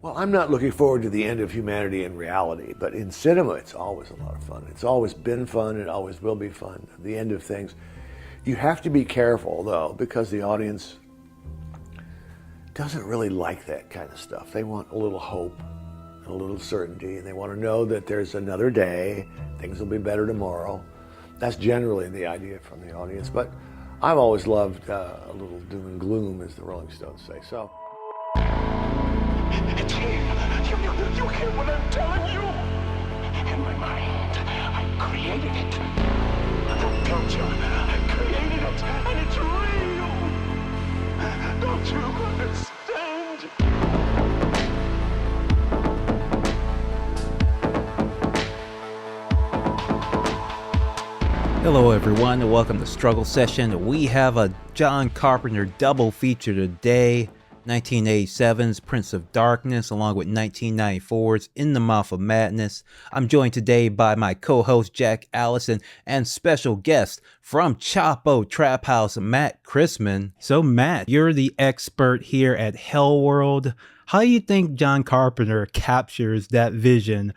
Well, I'm not looking forward to the end of humanity in reality, but in cinema, it's always a lot of fun. It's always been fun. It always will be fun. The end of things. You have to be careful, though, because the audience doesn't really like that kind of stuff. They want a little hope and a little certainty, and they want to know that there's another day, things will be better tomorrow. That's generally the idea from the audience, but I've always loved a little doom and gloom, as the Rolling Stones say. So. It's here. You hear what I'm telling you? In my mind, I created it. The future, I created it, and it's real. Don't you understand? Hello everyone and welcome to Struggle Session. We have a John Carpenter double feature today. 1987's Prince of Darkness along with 1994's In the Mouth of Madness. I'm joined today by my co-host Jack Allison and special guest from Chapo Trap House, Matt Christman. So Matt, you're the expert here at Hell World. How do you think John Carpenter captures that vision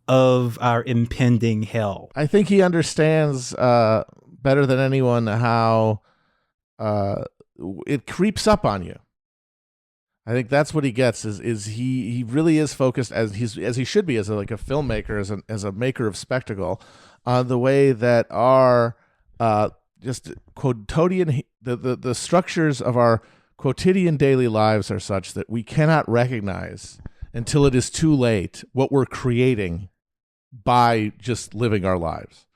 of our impending hell? I think he understands better than anyone how it creeps up on you. I think that's what he gets. Is he really is focused as he should be as a filmmaker, as a maker of spectacle, on the way that our just quotidian the structures of our quotidian daily lives are such that we cannot recognize until it is too late what we're creating by just living our lives.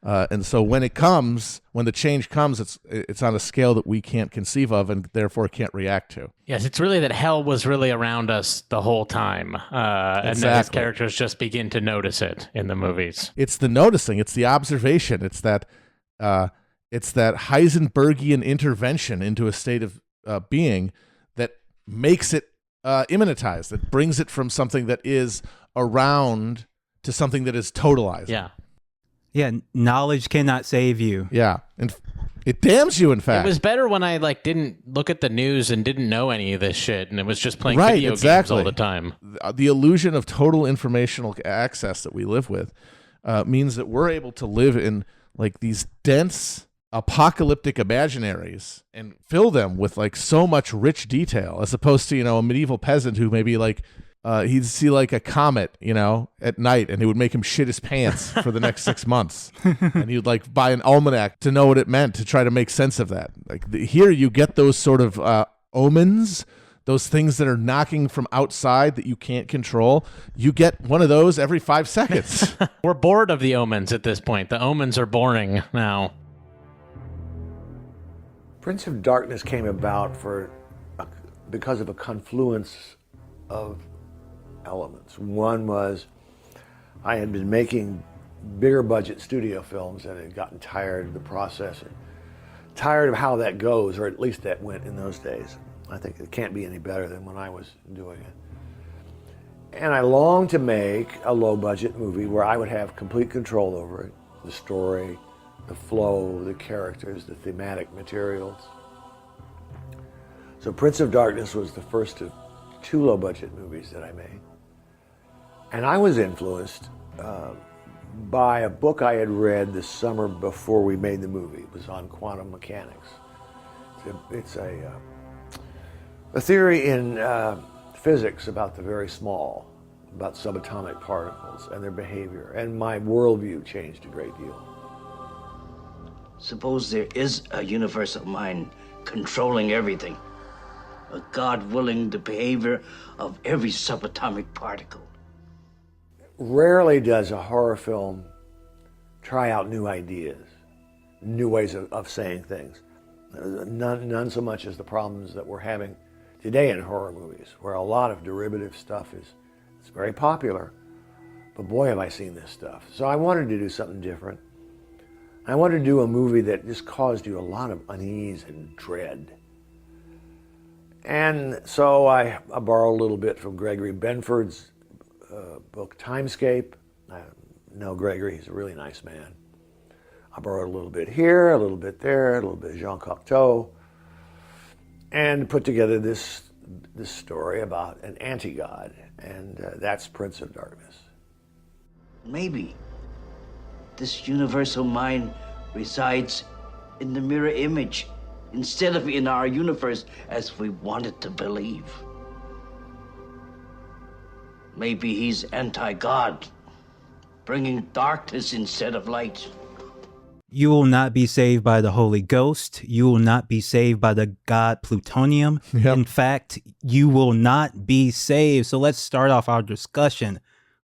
And so when the change comes, it's on a scale that we can't conceive of and therefore can't react to. Yes, it's really that hell was really around us the whole time. And then his characters just begin to notice it in the movies. It's the noticing, it's the observation, it's that Heisenbergian intervention into a state of being that makes it immanentized, that brings it from something that is around to something that is totalized. Yeah, knowledge cannot save you. Yeah, and it damns you, in fact. It was better when I didn't look at the news and didn't know any of this shit, and it was just playing video games all the time. The illusion of total informational access that we live with means that we're able to live in these dense apocalyptic imaginaries and fill them with so much rich detail, as opposed to a medieval peasant who maybe he'd see a comet, at night, and it would make him shit his pants for the next 6 months. And he'd buy an almanac to know what it meant, to try to make sense of that. Here you get those sort of omens, those things that are knocking from outside that you can't control. You get one of those every 5 seconds. We're bored of the omens at this point. The omens are boring now. Prince of Darkness came about because of a confluence of elements. One was I had been making bigger budget studio films and had gotten tired of the process, and tired of how that goes, or at least that went in those days. I think it can't be any better than when I was doing it. And I longed to make a low budget movie where I would have complete control over it, the story, the flow, the characters, the thematic materials. So Prince of Darkness was the first of 2 low budget movies that I made. And I was influenced by a book I had read the summer before we made the movie. It was on quantum mechanics. It's a theory in physics about the very small, about subatomic particles and their behavior. And my worldview changed a great deal. Suppose there is a universal mind controlling everything, a God willing the behavior of every subatomic particle. Rarely does a horror film try out new ideas, new ways of saying things. None so much as the problems that we're having today in horror movies, where a lot of derivative stuff it's very popular, but boy have I seen this stuff. So I wanted to do something different. I wanted to do a movie that just caused you a lot of unease and dread. And so I borrowed a little bit from Gregory Benford's book Timescape. I know Gregory, he's a really nice man. I borrowed a little bit here, a little bit there, a little bit of Jean Cocteau, and put together this this story about an anti-God, and that's Prince of Darkness. Maybe this universal mind resides in the mirror image instead of in our universe as we wanted to believe. Maybe he's anti-God, bringing darkness instead of light. You will not be saved by the Holy Ghost. You will not be saved by the god plutonium. Yep. In fact, you will not be saved. So let's start off our discussion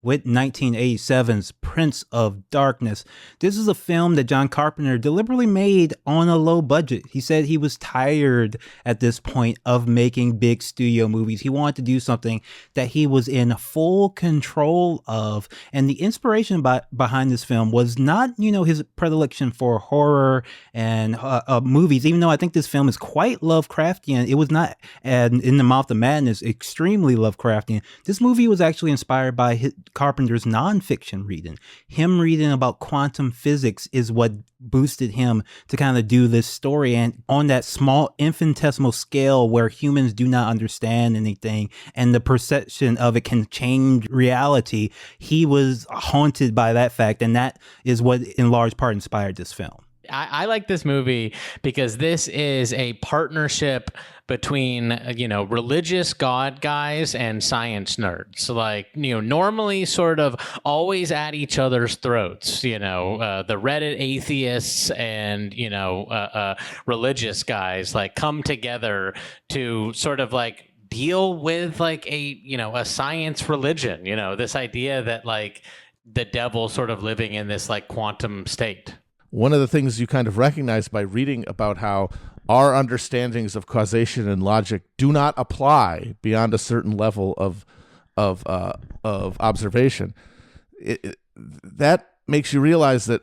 with 1987's Prince of Darkness. This is a film that John Carpenter deliberately made on a low budget. He said he was tired at this point of making big studio movies. He wanted to do something that he was in full control of. And the inspiration behind this film was not, his predilection for horror and movies, even though I think this film is quite Lovecraftian. It was not, In the Mouth of Madness, extremely Lovecraftian. This movie was actually inspired by Carpenter's nonfiction reading. Him reading about quantum physics is what boosted him to kind of do this story. And on that small infinitesimal scale where humans do not understand anything and the perception of it can change reality, he was haunted by that fact. And that is what in large part inspired this film. I like this movie because this is a partnership between, religious God guys and science nerds. Normally sort of always at each other's throats, the Reddit atheists and, religious guys come together to sort of deal with a science religion, this idea that the devil sort of living in this quantum state. One of the things you kind of recognize by reading about how our understandings of causation and logic do not apply beyond a certain level of observation, that makes you realize that,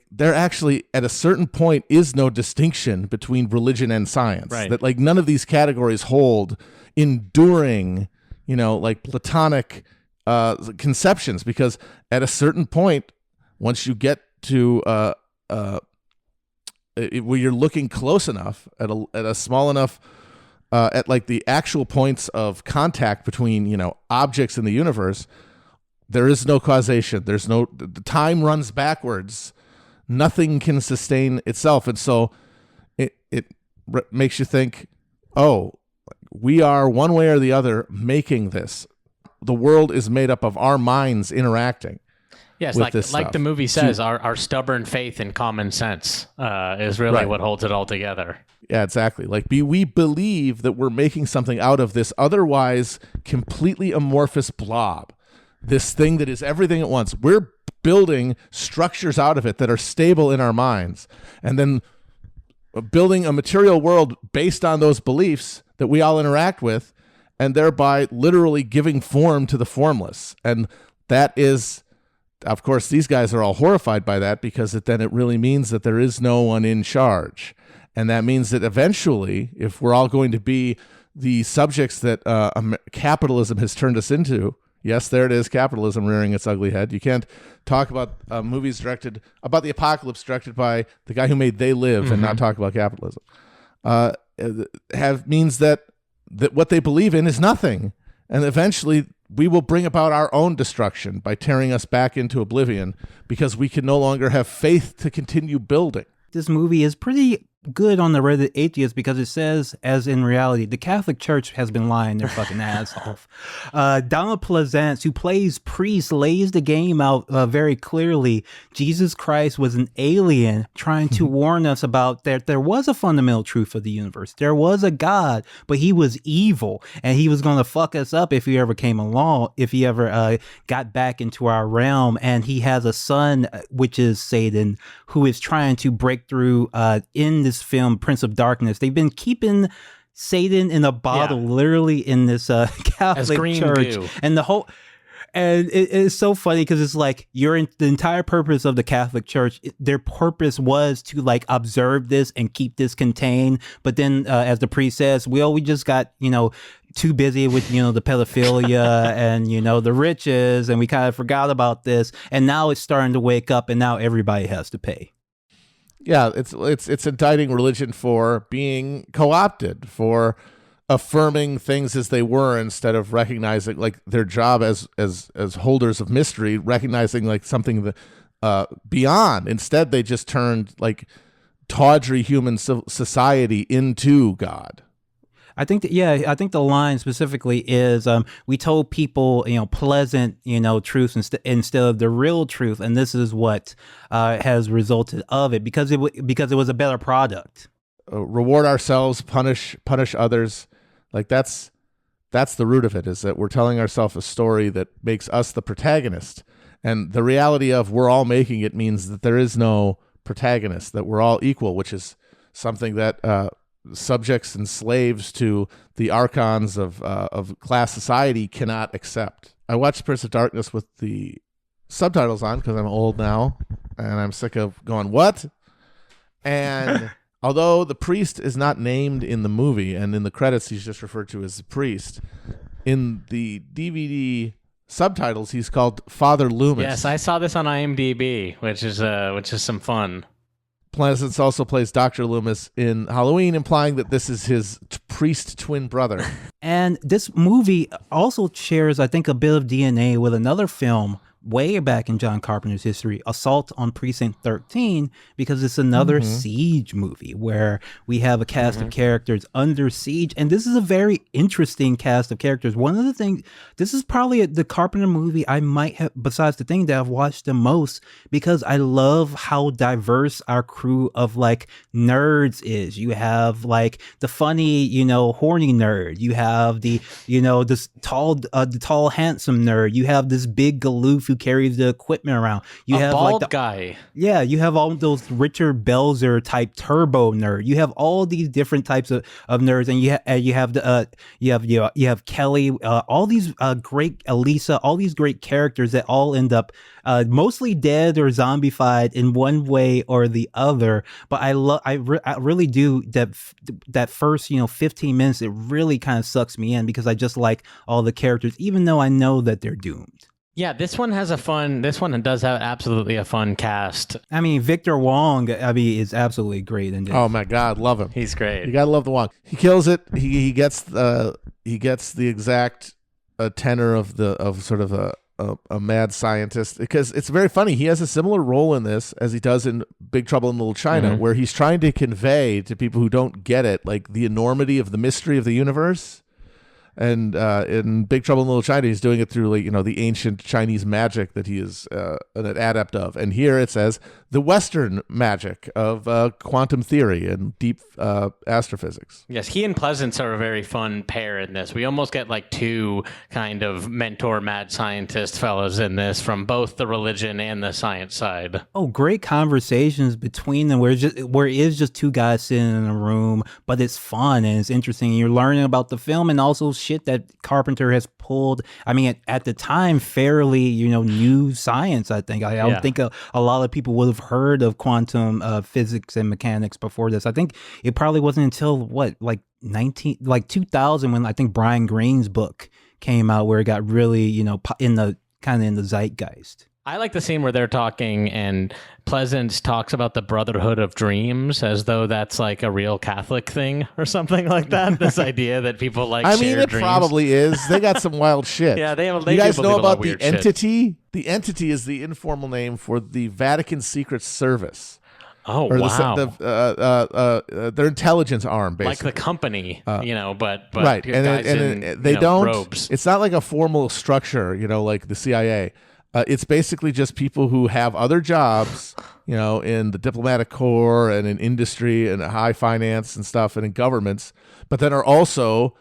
there actually at a certain point is no distinction between religion and science. Right. That none of these categories hold enduring, Platonic conceptions, because at a certain point, once you get to where you're looking close enough at a small enough at the actual points of contact between objects in the universe, there is no causation. The time runs backwards. Nothing can sustain itself, and so it makes you think, we are one way or the other making this. The world is made up of our minds interacting. Yes, like the movie says, our stubborn faith and common sense is really what holds it all together. Yeah, exactly. We believe that we're making something out of this otherwise completely amorphous blob, this thing that is everything at once. We're building structures out of it that are stable in our minds, and then building a material world based on those beliefs that we all interact with, and thereby literally giving form to the formless. And that is... Of course, these guys are all horrified by that, because then it really means that there is no one in charge. And that means that eventually, if we're all going to be the subjects that capitalism has turned us into, yes, there it is, capitalism rearing its ugly head. You can't talk about movies about the apocalypse directed by the guy who made They Live and not talk about capitalism. Means that what they believe in is nothing. And eventually we will bring about our own destruction by tearing us back into oblivion, because we can no longer have faith to continue building. This movie is pretty good on the Reddit atheists, because it says, as in reality, the Catholic Church has been lying their fucking ass off. Donald Pleasance, who plays priest, lays the game out very clearly. Jesus Christ was an alien trying to warn us about that there was a fundamental truth of the universe. There was a God, but he was evil, and he was going to fuck us up if he ever came along, if he ever got back into our realm. And he has a son, which is Satan, who is trying to break through in this film, Prince of Darkness. They've been keeping Satan in a bottle, literally, in this Catholic church, goo. And the whole. And it's so funny, because it's the entire purpose of the Catholic Church, their purpose was to observe this and keep this contained. But then, as the priest says, we just got, too busy with, the pedophilia and, the riches, and we kind of forgot about this. And now it's starting to wake up, and now everybody has to pay. Yeah, it's indicting religion for being co-opted, for affirming things as they were instead of recognizing like their job as holders of mystery, recognizing like something that beyond. Instead, they just turned like tawdry human society into God. I think I think the line specifically is we told people, pleasant, truths instead of the real truth, and this is what has resulted of it because it was a better product. Reward ourselves, punish others. Like that's the root of it, is that we're telling ourselves a story that makes us the protagonist, and the reality of we're all making it means that there is no protagonist, that we're all equal, which is something that subjects and slaves to the archons of class society cannot accept. I watched Prince of Darkness with the subtitles on because I'm old now and I'm sick of going, what? And although the priest is not named in the movie and in the credits he's just referred to as the priest, in the DVD subtitles he's called Father Loomis. Yes, I saw this on IMDb, which is some fun. Pleasance also plays Dr. Loomis in Halloween, implying that this is his priest twin brother. And this movie also shares, I think, a bit of DNA with another film way back in John Carpenter's history, Assault on Precinct 13, because it's another siege movie where we have a cast of characters under siege. And this is a very interesting cast of characters. One of the things, this is probably the Carpenter movie I might have, besides the thing that I've watched the most, because I love how diverse our crew of like nerds is. You have like the funny, horny nerd. You have the, this the tall, handsome nerd. You have this big galoof who carries the equipment around. You have bald like the guy. Yeah, you have all those Richard Belzer type turbo nerd. You have all these different types of nerds, and you have Kelly, all these great Elisa, all these great characters that all end up mostly dead or zombified in one way or the other. But I really do that first 15 minutes. It really kind of sucks me in because I just like all the characters, even though I know that they're doomed. Yeah, this one does have absolutely a fun cast. I mean, Victor Wong, is absolutely great in this. Oh my God, love him. He's great. You gotta love the Wong. He kills it. He gets the exact tenor of sort of a mad scientist, because it's very funny. He has a similar role in this as he does in Big Trouble in Little China, where he's trying to convey to people who don't get it, like the enormity of the mystery of the universe. And in Big Trouble in Little China, he's doing it through the ancient Chinese magic that he is an adept of. And here it says the Western magic of quantum theory and deep astrophysics. Yes, he and Pleasance are a very fun pair in this. We almost get like two kind of mentor mad scientist fellows in this from both the religion and the science side. Oh, great conversations between them where it is just two guys sitting in a room, but it's fun and it's interesting. You're learning about the film and also shit that Carpenter has pulled. I mean, at the time, fairly, new science, I think. I don't think a lot of people would have heard of quantum physics and mechanics before this. I think it probably wasn't until 2000 when I think Brian Greene's book came out where it got really, in the zeitgeist. I like the scene where they're talking and Pleasance talks about the Brotherhood of Dreams as though that's like a real Catholic thing or something like that. This idea that people like share it dreams. Probably is. They got some wild shit. Yeah, they you guys know about the entity? Shit. The entity is the informal name for the Vatican Secret Service. Oh, or wow. Their intelligence arm, basically. Like the company, but right. guys and they don't, robes. It's not like a formal structure, like the CIA. It's basically just people who have other jobs, in the diplomatic corps and in industry and high finance and stuff and in governments, but then are also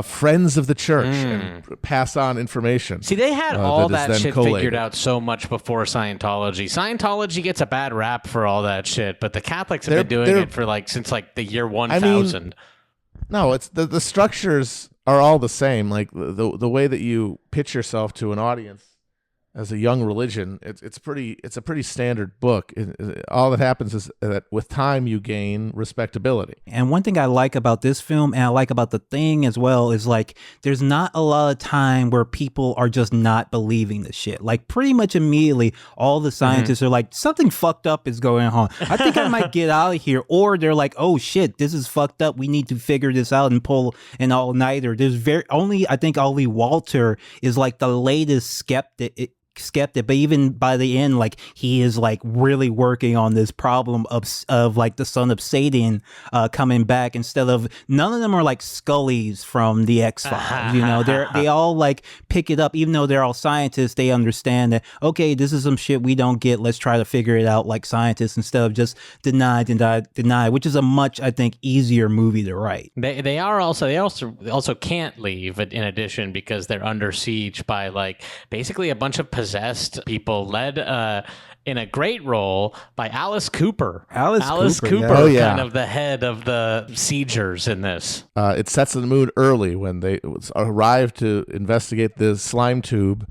friends of the church and pass on information. See, they had all that shit collated. figured out so much before Scientology. Scientology gets a bad rap for all that shit, but the Catholics have been doing it for since the year 1000. No, it's the structures are all the same. Like the way that you pitch yourself to an audience as a young religion, it's a pretty standard book. All that happens is that with time you gain respectability. And one thing I like about this film, and I like about The Thing as well, is like there's not a lot of time where people are just not believing the shit. Like pretty much immediately, all the scientists are like, something fucked up is going on. I think I might get out of here. Or they're like, oh shit, this is fucked up. We need to figure this out and pull an all-nighter. I think only Walter is like the latest skeptic, but even by the end, like he is like really working on this problem of like the son of Satan coming back, instead of, none of them are like Scullys from the X-Files, you know, they all like pick it up. Even though they're all scientists, they understand that, okay, this is some shit we don't get, let's try to figure it out like scientists, instead of just deny, which is a much, I think, easier movie to write. They also can't leave in addition, because they're under siege by like basically a bunch of possessed people, led in a great role by Alice Cooper. Alice Cooper, yeah. Oh, yeah. kind of the head of the siegers in this. It sets the mood early when they arrive to investigate the slime tube,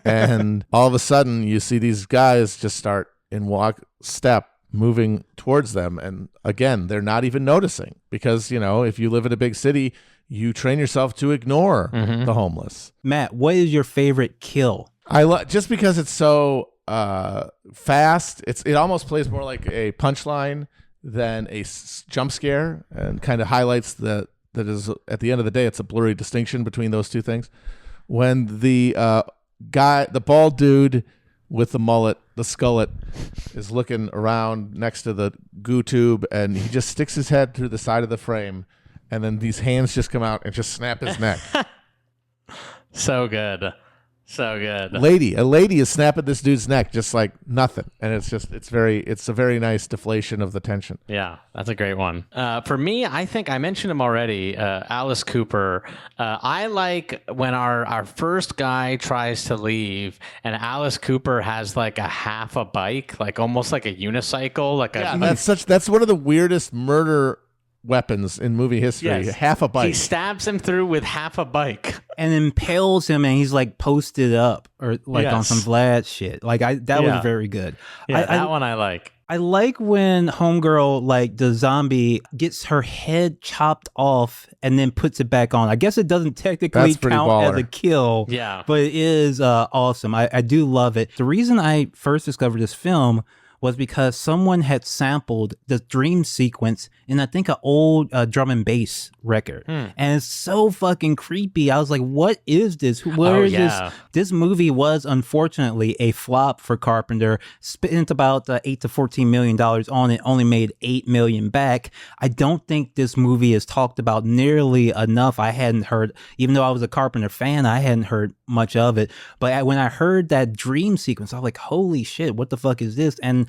and all of a sudden you see these guys just start in step moving towards them, and again, they're not even noticing, because, you know, if you live in a big city, you train yourself to ignore the homeless. Matt, what is your favorite kill? Just because it's so fast, it almost plays more like a punchline than a jump scare, and kind of highlights that is, at the end of the day, it's a blurry distinction between those two things. When the the bald dude with the mullet, the skullet, is looking around next to the goo tube, and he just sticks his head through the side of the frame, and then these hands just come out and just snap his neck. So good. So good. A lady is snapping this dude's neck just like nothing, and it's a very nice deflation of the tension. Yeah, that's a great one. For me, I think I mentioned him already, Alice Cooper. I like when our first guy tries to leave, and Alice Cooper has like a half a bike, like almost like a unicycle, that's one of the weirdest murder weapons in movie history. Yes. Half a bike. He stabs him through with half a bike. And impales him, and he's like posted up, or like on some Vlad shit. Like that was very good. Yeah, that one I like. I like when homegirl, like the zombie, gets her head chopped off and then puts it back on. I guess it doesn't technically count as a kill, but it is awesome. I do love it. The reason I first discovered this film was because someone had sampled the dream sequence in, I think, an old drum and bass record. And it's so fucking creepy. I was like, what is this? Where is this? This movie was, unfortunately, a flop for Carpenter. Spent about $8 to $14 million on it, only made $8 million back. I don't think this movie is talked about nearly enough. I hadn't heard, even though I was a Carpenter fan, I hadn't heard much of it. But when I heard that dream sequence, I was like, holy shit, what the fuck is this? And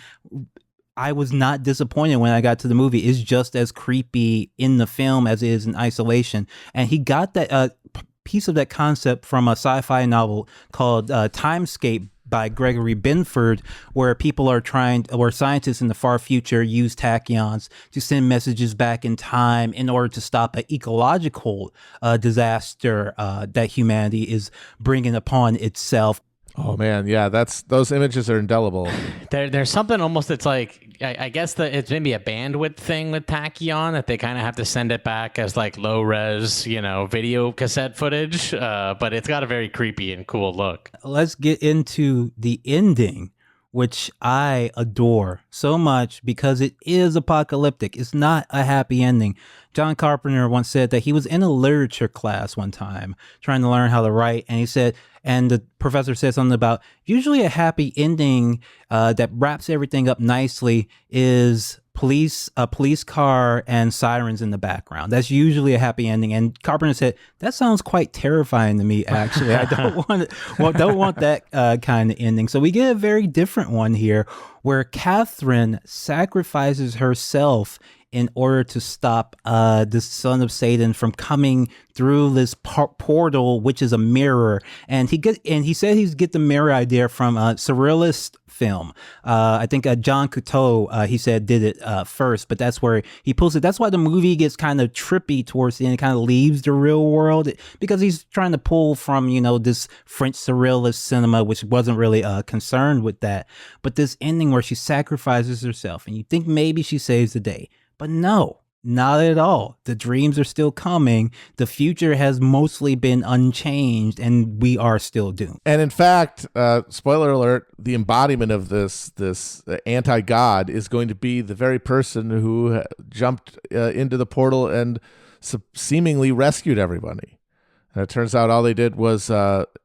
I was not disappointed when I got to the movie. It's just as creepy in the film as it is in isolation. And he got that piece of that concept from a sci-fi novel called Timescape by Gregory Benford, where scientists in the far future use tachyons to send messages back in time in order to stop an ecological disaster that humanity is bringing upon itself. Oh man, yeah, those images are indelible. There's something almost that's like, I guess that it's maybe a bandwidth thing with Tachyon, that they kind of have to send it back as like low res, video cassette footage, but it's got a very creepy and cool look. Let's get into the ending, which I adore so much because it is apocalyptic. It's not a happy ending. John Carpenter once said that he was in a literature class one time trying to learn how to write, and he said, and the professor said something about, usually a happy ending that wraps everything up nicely is a police car and sirens in the background. That's usually a happy ending. And Carpenter said, that sounds quite terrifying to me, actually. I don't want that kind of ending. So we get a very different one here, where Catherine sacrifices herself in order to stop the son of Satan from coming through this portal, which is a mirror. And he said he's get the mirror idea from a surrealist film. I think John Carpenter, he said, did it first, but that's where he pulls it. That's why the movie gets kind of trippy towards the end. It kind of leaves the real world because he's trying to pull from, this French surrealist cinema, which wasn't really concerned with that. But this ending where she sacrifices herself and you think maybe she saves the day, but no. Not at all. The dreams are still coming. The future has mostly been unchanged, and we are still doomed. And in fact, spoiler alert, the embodiment of this anti-God is going to be the very person who jumped into the portal and seemingly rescued everybody. And it turns out all they did was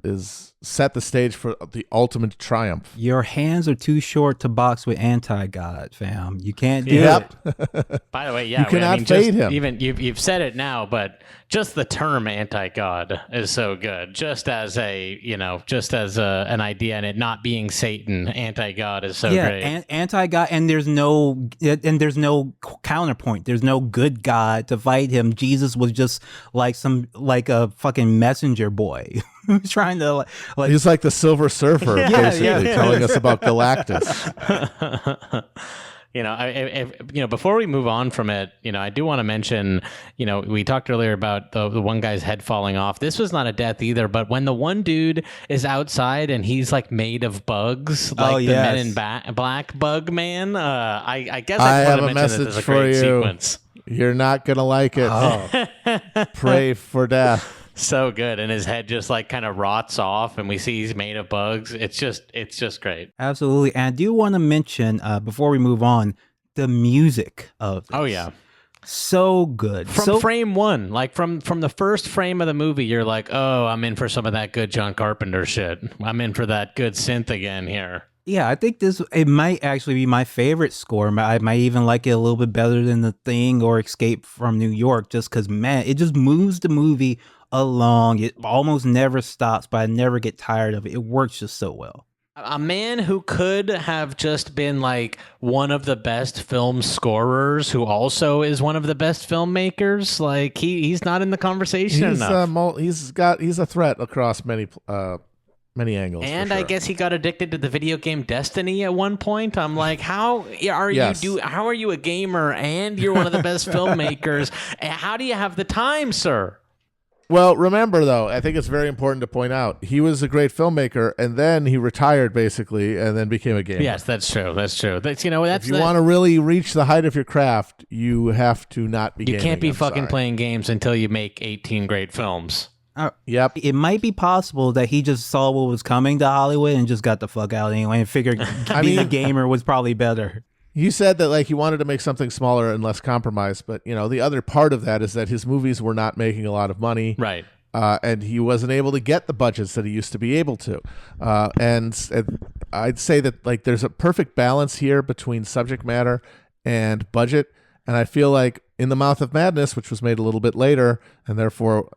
is set the stage for the ultimate triumph. Your hands are too short to box with anti-God, fam. You can't do it. By the way, yeah, you cannot fade him. Even you've said it now, but just the term anti-God is so good. Just as an idea, and it not being Satan, anti-God is so great. Yeah, anti-God, and there's no counterpoint. There's no good God to fight him. Jesus was just like a fucking messenger boy. Trying to he's like the Silver Surfer, basically telling us about Galactus. Before we move on from it, I do want to mention, we talked earlier about the one guy's head falling off. This was not a death either, but when the one dude is outside and he's like made of bugs, like the Men in Black bug man, I guess I want to mention this as a great sequence. You're not gonna like it. Pray for death. So good, and his head just like kind of rots off, and we see he's made of bugs. It's just great. Absolutely, and I do want to mention before we move on the music of this. Oh yeah, so good from frame one, like from the first frame of the movie. You're like, oh, I'm in for some of that good John Carpenter shit. I'm in for that good synth again here. Yeah, I think it might actually be my favorite score. I might even like it a little bit better than The Thing or Escape from New York, just because, man, it just moves the movie along. It almost never stops, but I never get tired of it. It works just so well. A man who could have just been like one of the best film scorers, who also is one of the best filmmakers. Like he's not in the conversation enough. He's a threat across many angles. And I guess he got addicted to the video game Destiny at one point. I'm like, how are you a gamer and you're one of the best filmmakers? How do you have the time, sir? Well, remember, though, I think it's very important to point out, he was a great filmmaker, and then he retired, basically, and then became a gamer. Yes, that's true. That's if you want to really reach the height of your craft, you have to not be gaming. You can't be playing games until you make 18 great films. Yep. It might be possible that he just saw what was coming to Hollywood and just got the fuck out anyway and figured being a gamer was probably better. You said that he wanted to make something smaller and less compromised, but the other part of that is that his movies were not making a lot of money, right? And he wasn't able to get the budgets that he used to be able to. And I'd say that there's a perfect balance here between subject matter and budget. And I feel like In the Mouth of Madness, which was made a little bit later, and therefore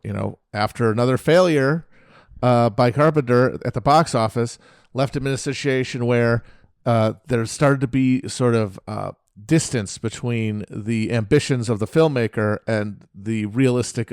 after another failure by Carpenter at the box office, left him in a situation where there started to be sort of distance between the ambitions of the filmmaker and the realistic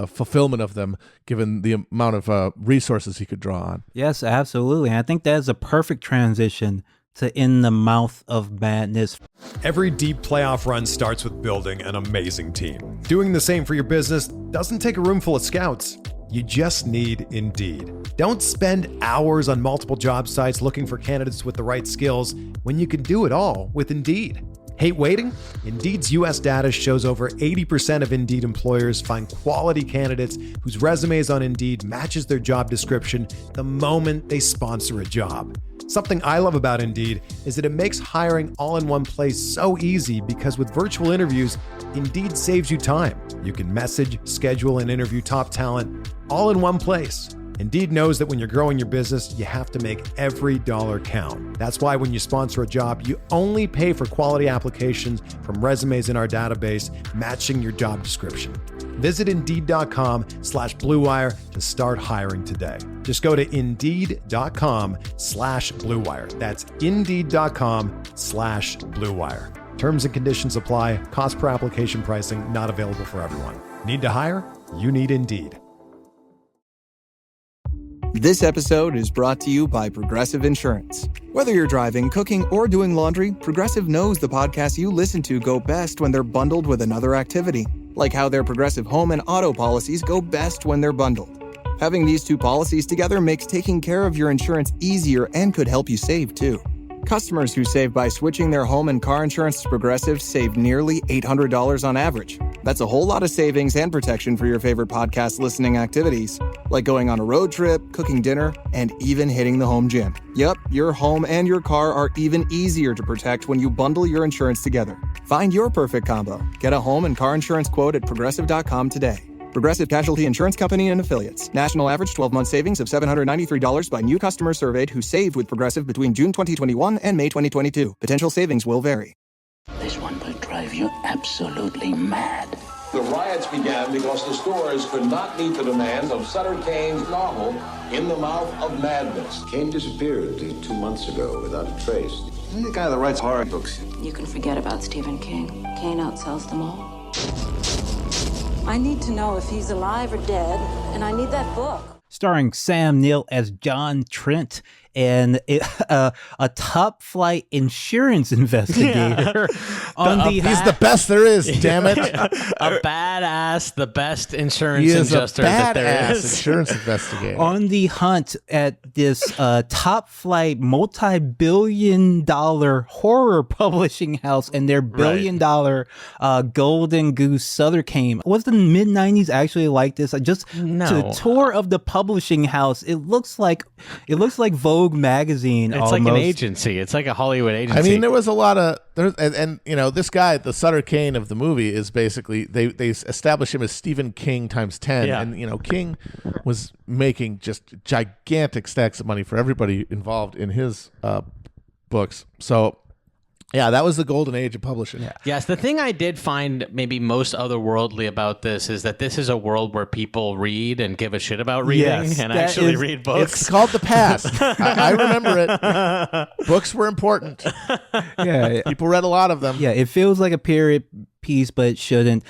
fulfillment of them, given the amount of resources he could draw on. Yes, absolutely. And I think that is a perfect transition to In the Mouth of Madness. Every deep playoff run starts with building an amazing team. Doing the same for your business doesn't take a room full of scouts. You just need Indeed. Don't spend hours on multiple job sites looking for candidates with the right skills when you can do it all with Indeed. Hate waiting? Indeed's US data shows over 80% of Indeed employers find quality candidates whose resumes on Indeed matches their job description the moment they sponsor a job. Something I love about Indeed is that it makes hiring all in one place so easy, because with virtual interviews, Indeed saves you time. You can message, schedule, and interview top talent all in one place. Indeed knows that when you're growing your business, you have to make every dollar count. That's why when you sponsor a job, you only pay for quality applications from resumes in our database matching your job description. Visit Indeed.com/Blue Wire to start hiring today. Just go to Indeed.com/Blue Wire. That's Indeed.com/Blue Wire. Terms and conditions apply. Cost per application pricing not available for everyone. Need to hire? You need Indeed. This episode is brought to you by Progressive Insurance. Whether you're driving, cooking, or doing laundry, Progressive knows the podcasts you listen to go best when they're bundled with another activity, like how their Progressive home and auto policies go best when they're bundled. Having these two policies together makes taking care of your insurance easier and could help you save, too. Customers who save by switching their home and car insurance to Progressive save nearly $800 on average. That's a whole lot of savings and protection for your favorite podcast listening activities, like going on a road trip, cooking dinner, and even hitting the home gym. Yep, your home and your car are even easier to protect when you bundle your insurance together. Find your perfect combo. Get a home and car insurance quote at Progressive.com today. Progressive Casualty Insurance Company and Affiliates. National average 12-month savings of $793 by new customers surveyed who saved with Progressive between June 2021 and May 2022. Potential savings will vary. This one will drive you absolutely mad. The riots began because the stores could not meet the demands of Sutter Kane's novel, In the Mouth of Madness. Kane disappeared 2 months ago without a trace. He's the guy that writes horror books. You can forget about Stephen King. Kane outsells them all. I need to know if he's alive or dead, and I need that book. Starring Sam Neill as John Trent and a top-flight insurance investigator. He's the best there is, damn it. A badass, the best insurance adjuster that there is. Insurance investigator. On the hunt at this top-flight, multi-billion-dollar horror publishing house and their billion-dollar Golden Goose Sutter Kane. Was the mid-90s actually like this? To the tour of the publishing house, it looks like Vogue magazine. It's almost. like an agency. It's like a Hollywood agency. I mean, there was a lot of and you know, this guy, the Sutter Kane of the movie, is basically they establish him as Stephen King times 10, and you know, King was making just gigantic stacks of money for everybody involved in his books. So yeah, that was the golden age of publishing. Yes, the thing I did find maybe most otherworldly about this is that this is a world where people read and give a shit about reading and actually read books. It's called the past. I remember it. Books were important. Yeah, people read a lot of them. Yeah, it feels like a period piece, but it shouldn't.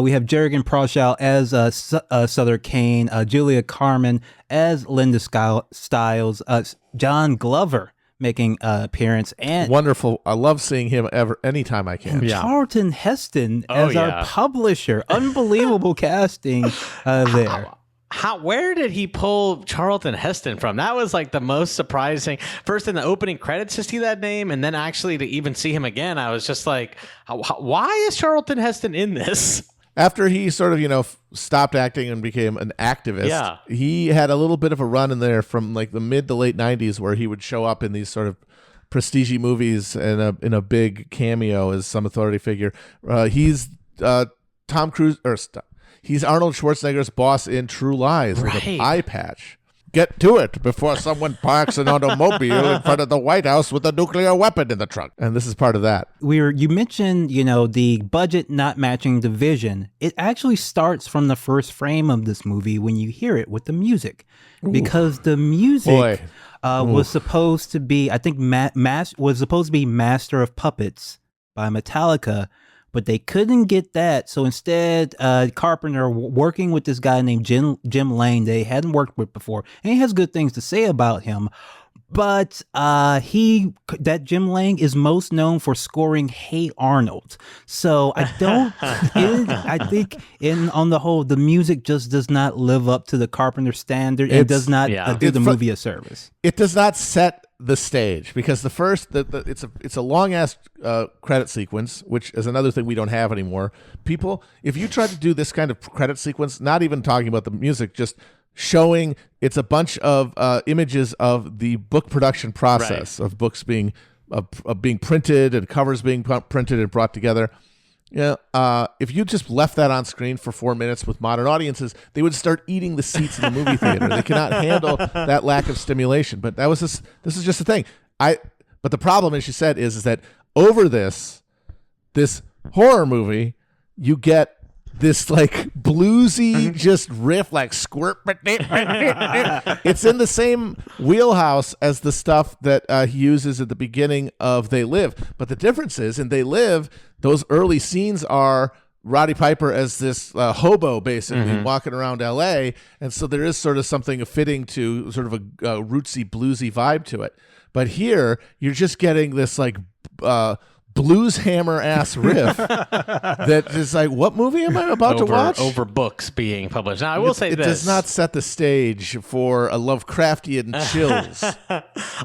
We have Jurgen Prochnow as Sutter Kane, Julia Carmen as Linda Stiles, John Glover making an appearance, and wonderful. I love seeing him anytime I can. Charlton Heston as our publisher. Unbelievable casting there. Where did he pull Charlton Heston from? That was like the most surprising. First in the opening credits to see that name, and then actually to even see him again, I was just like, why is Charlton Heston in this? After he sort of, stopped acting and became an activist, he had a little bit of a run in there from like the mid to late 90s where he would show up in these sort of prestige movies and in a big cameo as some authority figure. He's Tom Cruise, he's Arnold Schwarzenegger's boss in True Lies with an eye patch. Get to it before someone parks an automobile in front of the White House with a nuclear weapon in the trunk. And this is part of that. You mentioned, the budget not matching the vision. It actually starts from the first frame of this movie when you hear it with the music. Ooh. Because the music was supposed to be, I think, was supposed to be Master of Puppets by Metallica, but they couldn't get that. So instead, Carpenter, working with this guy named Jim Lane, they hadn't worked with before, and he has good things to say about him. But that Jim Lang is most known for scoring Hey Arnold. So I think on the whole, the music just does not live up to the Carpenter standard and does not do the movie a service. It does not set the stage, because the first it's a long ass credit sequence, which is another thing we don't have anymore. People, if you try to do this kind of credit sequence, not even talking about the music, just showing, it's a bunch of images of the book production process of books being printed and covers being printed and brought together. If you just left that on screen for 4 minutes with modern audiences, they would start eating the seats in the movie theater. They cannot handle that lack of stimulation. But this is just the thing. But the problem, as you said, is that over this horror movie, you get this like bluesy just riff, like squirt. It's in the same wheelhouse as the stuff that he uses at the beginning of They Live. But the difference is in They Live, those early scenes are Roddy Piper as this hobo, basically walking around L.A., and so there is sort of something fitting to sort of a rootsy, bluesy vibe to it. But here, you're just getting this like blues hammer ass riff that is like, what movie am I about to watch? Over books being published. Now, I will say it this. does not set the stage for a Lovecraftian chills.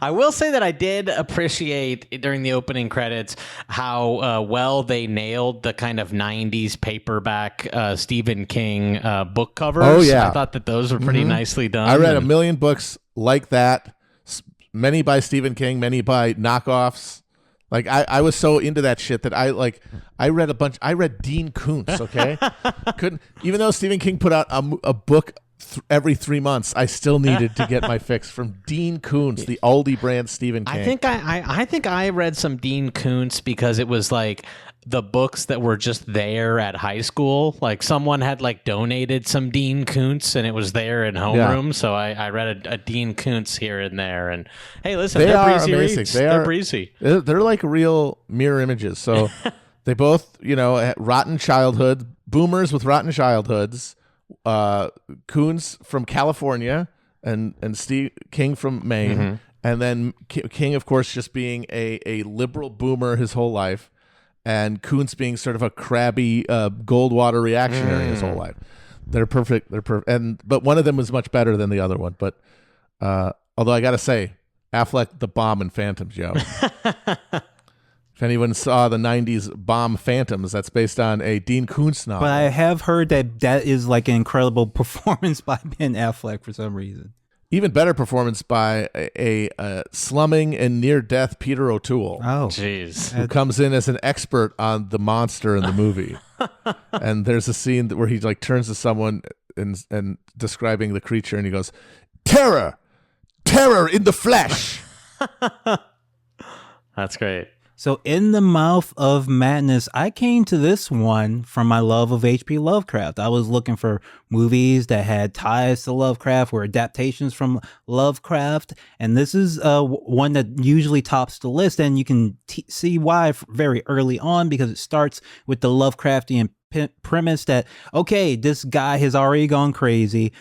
I will say that I did appreciate during the opening credits how well they nailed the kind of 90s paperback Stephen King book covers. Oh, yeah. I thought that those were pretty nicely done. I read a million books like that, many by Stephen King, many by knockoffs. Like I was so into that shit that I read a bunch. I read Dean Koontz. Okay, couldn't, even though Stephen King put out a book every 3 months, I still needed to get my fix from Dean Koontz, the Aldi brand Stephen King. I think I read some Dean Koontz because it was like the books that were just there at high school. Like someone had like donated some Dean Koontz and it was there in homeroom. So I read a Dean Koontz here and there. And hey, listen, they're breezy amazing. reads. They're breezy. They're like real mirror images. So they both, rotten childhood, boomers with rotten childhoods. Koontz from California and Steve King from Maine. And then King, of course, just being a liberal boomer his whole life. And Koontz being sort of a crabby Goldwater reactionary his whole life. They're perfect. But one of them was much better than the other one. But although I got to say, Affleck, the bomb in Phantoms, yo. If anyone saw the 90s bomb Phantoms, that's based on a Dean Koontz novel. But I have heard that is like an incredible performance by Ben Affleck for some reason. Even better performance by a slumming and near-death Peter O'Toole. Oh, jeez. Who comes in as an expert on the monster in the movie. And there's a scene where he like turns to someone and describing the creature, and he goes, "Terror! Terror in the flesh!" That's great. So In the Mouth of Madness, I came to this one from my love of H.P. Lovecraft. I was looking for movies that had ties to Lovecraft, were adaptations from Lovecraft, and this is one that usually tops the list, and you can see why very early on, because it starts with the Lovecraftian premise that, okay, this guy has already gone crazy.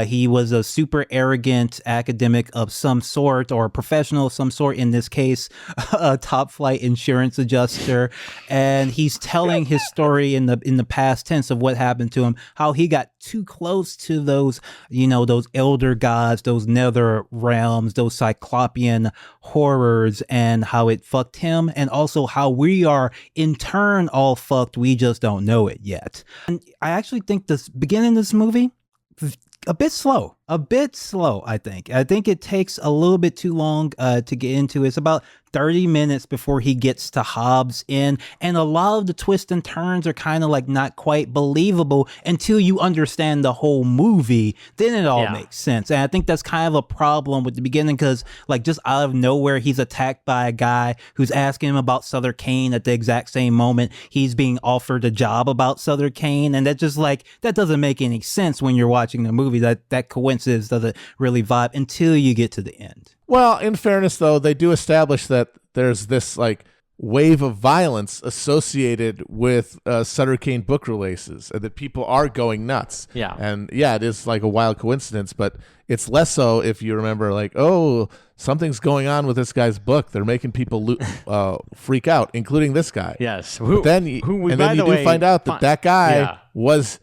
He was a super arrogant academic of some sort, or a professional of some sort, in this case, a top flight insurance adjuster. And he's telling his story in the past tense of what happened to him, how he got too close to those, those elder gods, those nether realms, those cyclopean horrors, and how it fucked him, and also how we are in turn all fucked. We just don't know it yet. And I actually think the beginning of this movie, a bit slow, I think. I think it takes a little bit too long to get into. It's about 30 minutes before he gets to Hobbs End, and a lot of the twists and turns are kind of like not quite believable until you understand the whole movie. Then it all makes sense. And I think that's kind of a problem with the beginning, because like just out of nowhere, he's attacked by a guy who's asking him about Sutter Kane at the exact same moment he's being offered a job about Sutter Kane, and that just like, that doesn't make any sense when you're watching the movie. That coincidence doesn't really vibe until you get to the end. Well, in fairness, though, they do establish that there's this like wave of violence associated with Sutter Kane book releases, and that people are going nuts. Yeah. And yeah, it is like a wild coincidence, but it's less so if you remember, like, oh, something's going on with this guy's book. They're making people freak out, including this guy. Yes. Then you do find out that guy was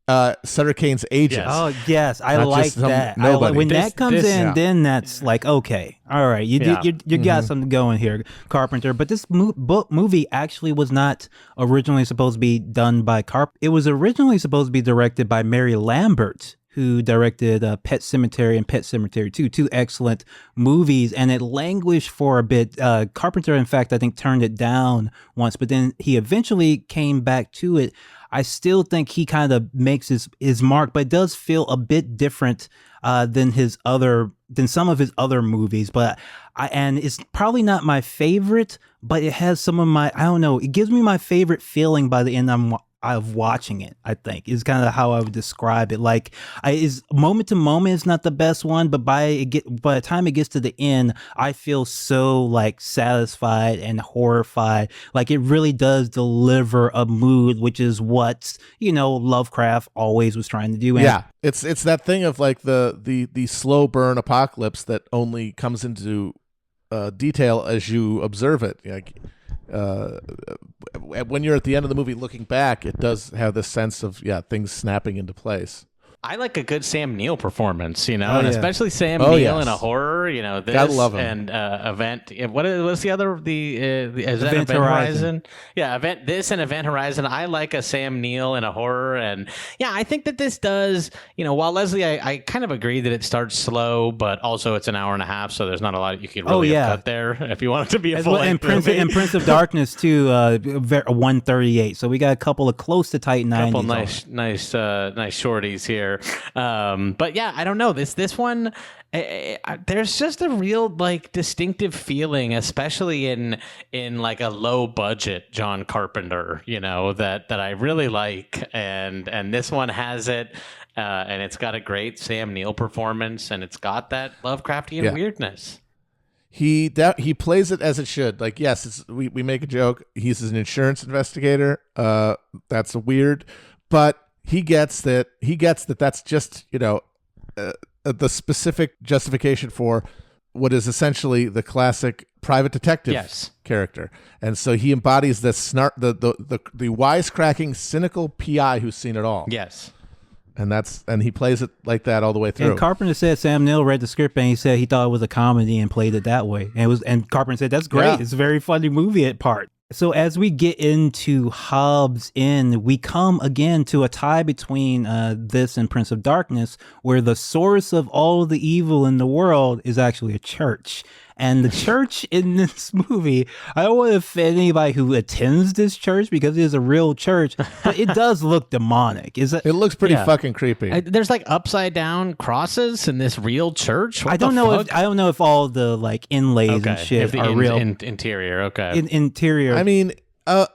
Sutter Kane's agent. Yeah. Oh yes, I like that. When that comes in, then that's like, okay, all right, you got something going here, Carpenter. But this movie actually was not originally supposed to be done by Carpenter. It was originally supposed to be directed by Mary Lambert, who directed Pet Sematary and Pet Sematary 2, two excellent movies, and it languished for a bit. Carpenter, in fact, I think turned it down once, but then he eventually came back to it. I still think he kind of makes his mark, but it does feel a bit different than some of his other movies. But and it's probably not my favorite, but it has some of my, I don't know, it gives me my favorite feeling by the end of watching it. I think is kind of how I would describe it. Like, is moment to moment is not the best one, but by the time it gets to the end, I feel so like satisfied and horrified. Like it really does deliver a mood, which is what Lovecraft always was trying to do. And yeah, it's that thing of like the slow burn apocalypse that only comes into detail as you observe it. Like when you're at the end of the movie looking back, it does have this sense of things snapping into place. I like a good Sam Neill performance, especially Sam Oh, Neill yes. in a horror, this Gotta love him. and Event. What's the other? Is that Event Horizon. Yeah, Event Horizon. I like a Sam Neill in a horror, and I think that this does. While Leslie, I kind of agree that it starts slow, but also it's an hour and a half, so there's not a lot you could really have cut there if you want it to be a full length movie. And Prince of Darkness too, 138. So we got a couple of close to tight 90s. Couple nice shorties here. But yeah, I don't know. This one, there's just a real like distinctive feeling, especially in like a low budget John Carpenter, that I really like, and this one has it, and it's got a great Sam Neill performance, and it's got that Lovecraftian weirdness. He plays it as it should. Like, yes, we make a joke. He's an insurance investigator. That's weird, but he gets that. That's just the specific justification for what is essentially the classic private detective character, and so he embodies the wisecracking, cynical PI who's seen it all. Yes. And he plays it like that all the way through. And Carpenter said Sam Neill read the script and he said he thought it was a comedy and played it that way. And Carpenter said that's great. Yeah. It's a very funny movie at part. So as we get into Hobbs End, we come again to a tie between this and Prince of Darkness, where the source of all the evil in the world is actually a church. And the church in this movie, I don't want to offend anybody who attends this church because it is a real church, but it does look demonic. It looks pretty fucking creepy. There's like upside down crosses in this real church. I don't know if all the like inlays and shit are real. Interior, okay. Interior. I mean, I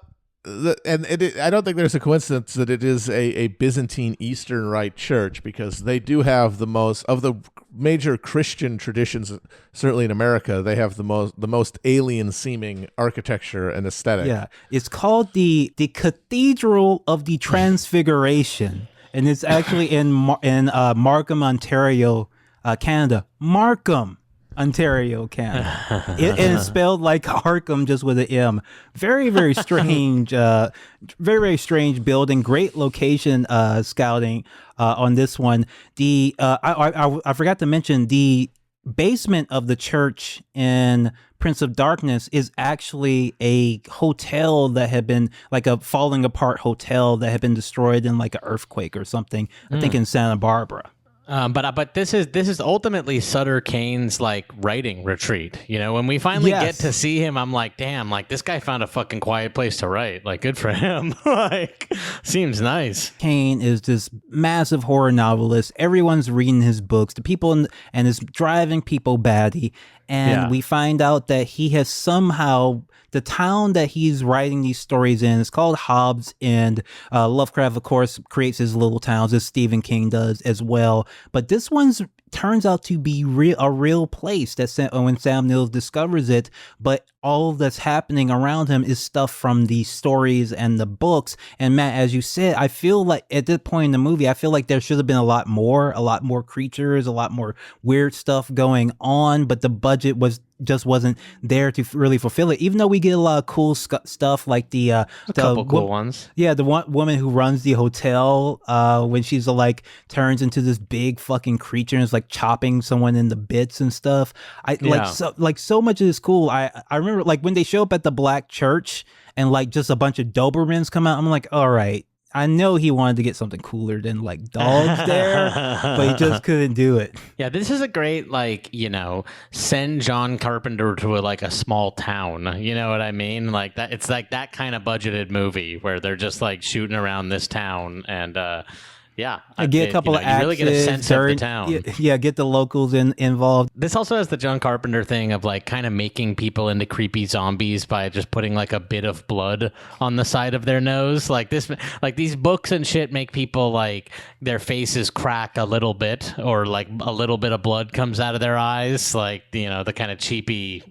don't think there's a coincidence that it is a Byzantine Eastern Rite church, because they do have the most of the major Christian traditions. Certainly in America, they have the most alien seeming architecture and aesthetic. Yeah, it's called the Cathedral of the Transfiguration, and it's actually in Markham, Ontario, Canada. Markham, Ontario, Canada. And it's spelled like Arkham, just with an M. Very, very strange. Very, very strange building. Great location scouting on this one. I forgot to mention the basement of the church in Prince of Darkness is actually a hotel that had been like a falling apart hotel that had been destroyed in like an earthquake or something. I think in Santa Barbara. But this is ultimately Sutter Kane's like writing retreat. When we finally get to see him, I'm like, damn, like this guy found a fucking quiet place to write. Like, good for him. Like, seems nice. Kane is this massive horror novelist. Everyone's reading his books. The people and is driving people batty. And we find out that he has somehow, the town that he's writing these stories in is called Hobbs End. Lovecraft, of course, creates his little towns, as Stephen King does as well. But this one's turns out to be a real place when Sam Neill discovers it. But all that's happening around him is stuff from the stories and the books. And Matt, as you said, I feel like at this point in the movie, I feel like there should have been a lot more creatures, a lot more weird stuff going on, but the budget wasn't there to really fulfill it, even though we get a lot of cool stuff like the couple cool ones. Yeah, the one woman who runs the hotel, when she's like turns into this big fucking creature and is like chopping someone into bits and stuff. So much of this cool. I remember like when they show up at the black church and like just a bunch of Dobermans come out, I'm like, all right, I know he wanted to get something cooler than like dogs there, but he just couldn't do it. Yeah, this is a great send John Carpenter to a small town. You know what I mean? Like that. It's like that kind of budgeted movie where they're just like shooting around this town and Yeah. Get a couple of you really get a axes, sense of the town. Yeah, get the locals involved. This also has the John Carpenter thing of like kind of making people into creepy zombies by just putting like a bit of blood on the side of their nose. Like these books and shit make people like their faces crack a little bit, or like a little bit of blood comes out of their eyes. Like, the kind of cheapy,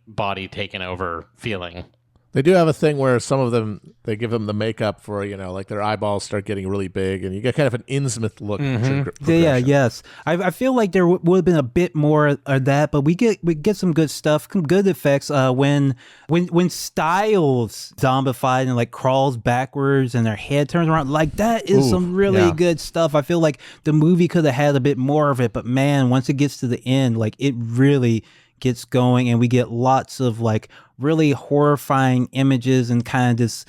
body taken over feeling. They do have a thing where some of them, they give them the makeup for, like their eyeballs start getting really big, and you get kind of an Innsmouth look. Yeah, yes. I feel like there would have been a bit more of that, but we get some good stuff, some good effects. When Styles zombified and like crawls backwards and their head turns around, like that is some really good stuff. I feel like the movie could have had a bit more of it, but man, once it gets to the end, like it really gets going, and we get lots of like really horrifying images and kind of this,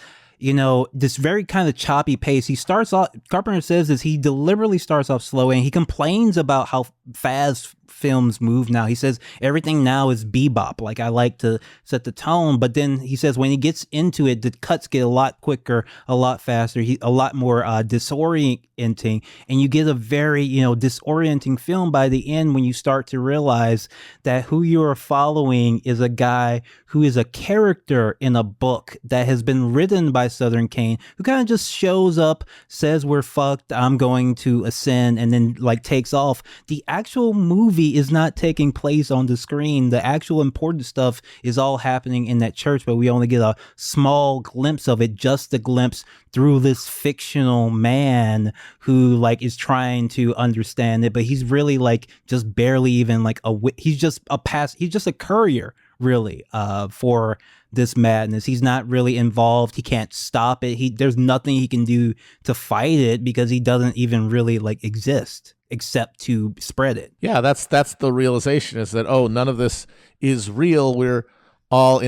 this very kind of choppy pace. He starts off, Carpenter says this, he deliberately starts off slow, and he complains about how fast films move now. He says everything now is bebop. Like, I like to set the tone, but then he says when he gets into it, the cuts get a lot quicker, a lot faster, a lot more disorienting, and you get a very disorienting film by the end when you start to realize that who you are following is a guy who is a character in a book that has been written by Southern Kane, who kind of just shows up, says we're fucked, I'm going to ascend, and then like takes off. The actual movie is not taking place on the screen. The actual important stuff is all happening in that church, but we only get a small glimpse of it, just a glimpse through this fictional man who like is trying to understand it, but he's really like just barely even like he's just a courier really for this madness. He's not really involved. He can't stop it. There's nothing he can do to fight it because he doesn't even really like exist except to spread it. Yeah, that's the realization, is that, none of this is real. We're all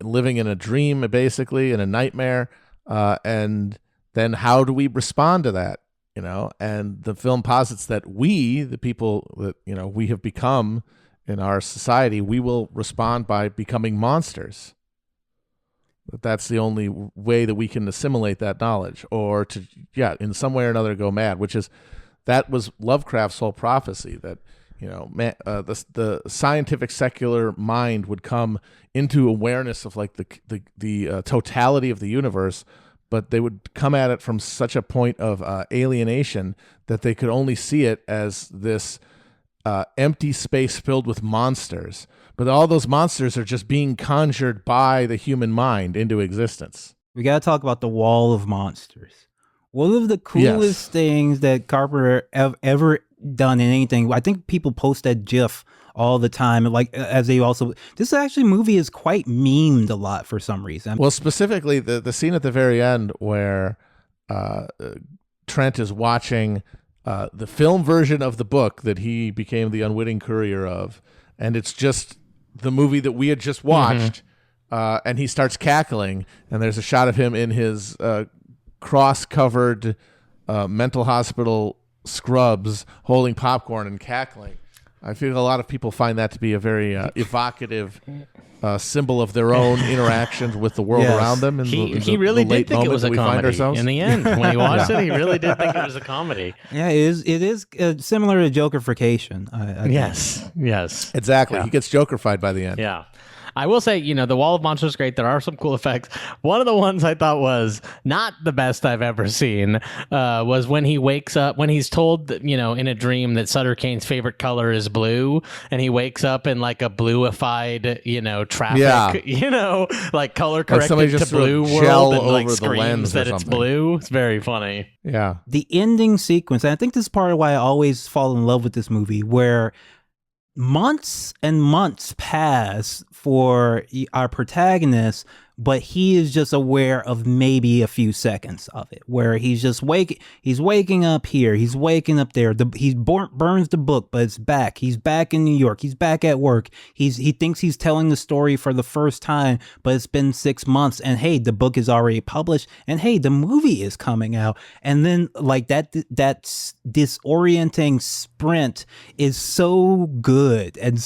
living in a dream, basically, in a nightmare. And then how do we respond to that? And the film posits that we, the people that, we have become in our society, we will respond by becoming monsters. That's the only way that we can assimilate that knowledge, or to, in some way or another go mad, that was Lovecraft's whole prophecy, that, the scientific secular mind would come into awareness of like the totality of the universe, but they would come at it from such a point of alienation that they could only see it as this empty space filled with monsters. But all those monsters are just being conjured by the human mind into existence. We got to talk about the wall of monsters. One of the coolest things that Carpenter ever done in anything. I think people post that GIF all the time. Like, as they also, this actually movie is quite memed a lot for some reason. Well, specifically the scene at the very end where Trent is watching the film version of the book that he became the unwitting courier of, and it's just the movie that we had just watched, and he starts cackling, and there's a shot of him in his cross-covered mental hospital scrubs holding popcorn and cackling. I feel a lot of people find that to be a very evocative symbol of their own interactions with the world around them. And he really did think it was a comedy. In the end, when he watched it, he really did think it was a comedy. Yeah, it is similar to Jokerfication. Yes. Exactly. Yeah. He gets Jokerfied by the end. Yeah. I will say, the Wall of Monsters is great. There are some cool effects. One of the ones I thought was not the best I've ever seen was when he wakes up, when he's told that, in a dream that Sutter Kane's favorite color is blue, and he wakes up in like a bluified, traffic, like color corrected to blue world, and like screams that it's blue. It's very funny. Yeah. The ending sequence, and I think this is part of why I always fall in love with this movie, where months and months pass for our protagonist, but he is just aware of maybe a few seconds of it, where he's waking up here, he's waking up there, he burns the book, but it's back. He's back in New York. He's back at work. He thinks he's telling the story for the first time, but it's been 6 months, and hey, the book is already published, and hey, the movie is coming out. And then like that disorienting sprint is so good and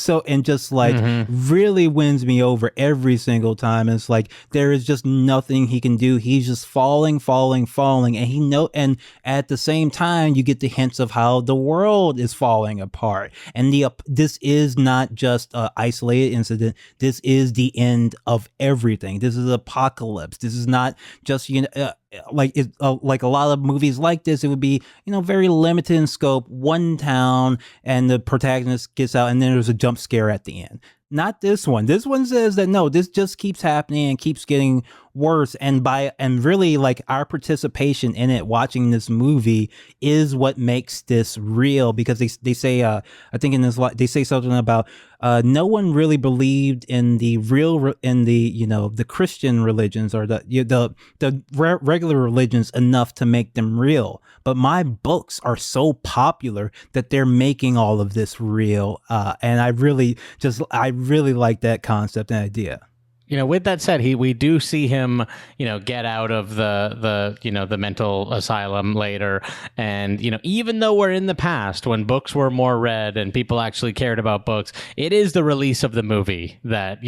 just like really wins me over every single time. It's like there is just nothing he can do. He's just falling, and at the same time, you get the hints of how the world is falling apart. And this is not just an isolated incident. This is the end of everything. This is apocalypse. This is not just like a lot of movies like this. It would be very limited in scope. One town, and the protagonist gets out, and then there's a jump scare at the end. Not this one. This one says that no, this just keeps happening and keeps getting worse. And really, like, our participation in it, watching this movie, is what makes this real. Because they say, I think in this, they say something about no one really believed in the the Christian religions or the regular religions enough to make them real. But my books are so popular that they're making all of this real. And I really like that concept and idea. With that said, we do see him, get out of the mental asylum later. And, even though we're in the past when books were more read and people actually cared about books, it is the release of the movie that,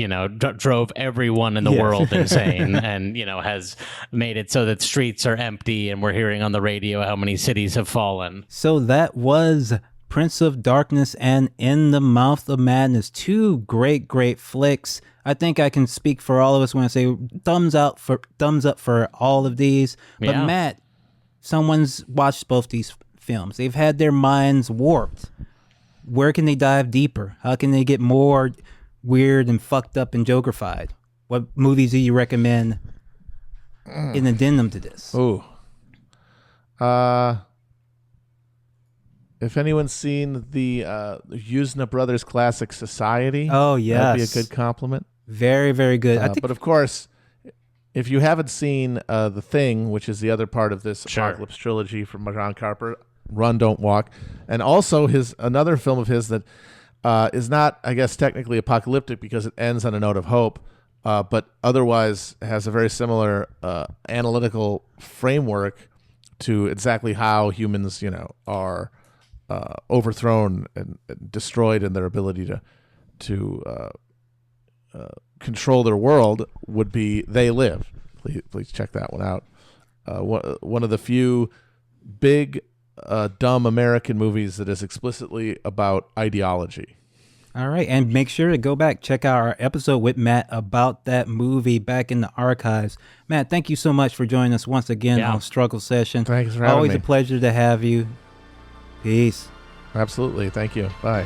drove everyone in the world insane and, has made it so that streets are empty and we're hearing on the radio how many cities have fallen. So that was Prince of Darkness and In the Mouth of Madness. Two great flicks. I think I can speak for all of us when I say thumbs up for all of these. But yeah. Matt, someone's watched both these films. They've had their minds warped. Where can they dive deeper? How can they get more weird and fucked up and Joker-fied? What movies do you recommend in addendum to this? Ooh. If anyone's seen the Yuzna Brothers classic Society, oh yes, that'd be a good compliment. Very, very good. But of course, if you haven't seen The Thing, which is the other part of this Apocalypse trilogy from John Carpenter, Run, Don't Walk, and also another film of his that is not, I guess, technically apocalyptic because it ends on a note of hope, but otherwise has a very similar analytical framework to exactly how humans, are overthrown and destroyed in their ability to control their world, would be They Live. Please check that one out. One of the few big, dumb American movies that is explicitly about ideology. All right, and make sure to go back, check out our episode with Matt about that movie back in the archives. Matt, thank you so much for joining us once again on Struggle Session. Thanks for having me. Always a pleasure to have you. Peace. Absolutely. Thank you. Bye.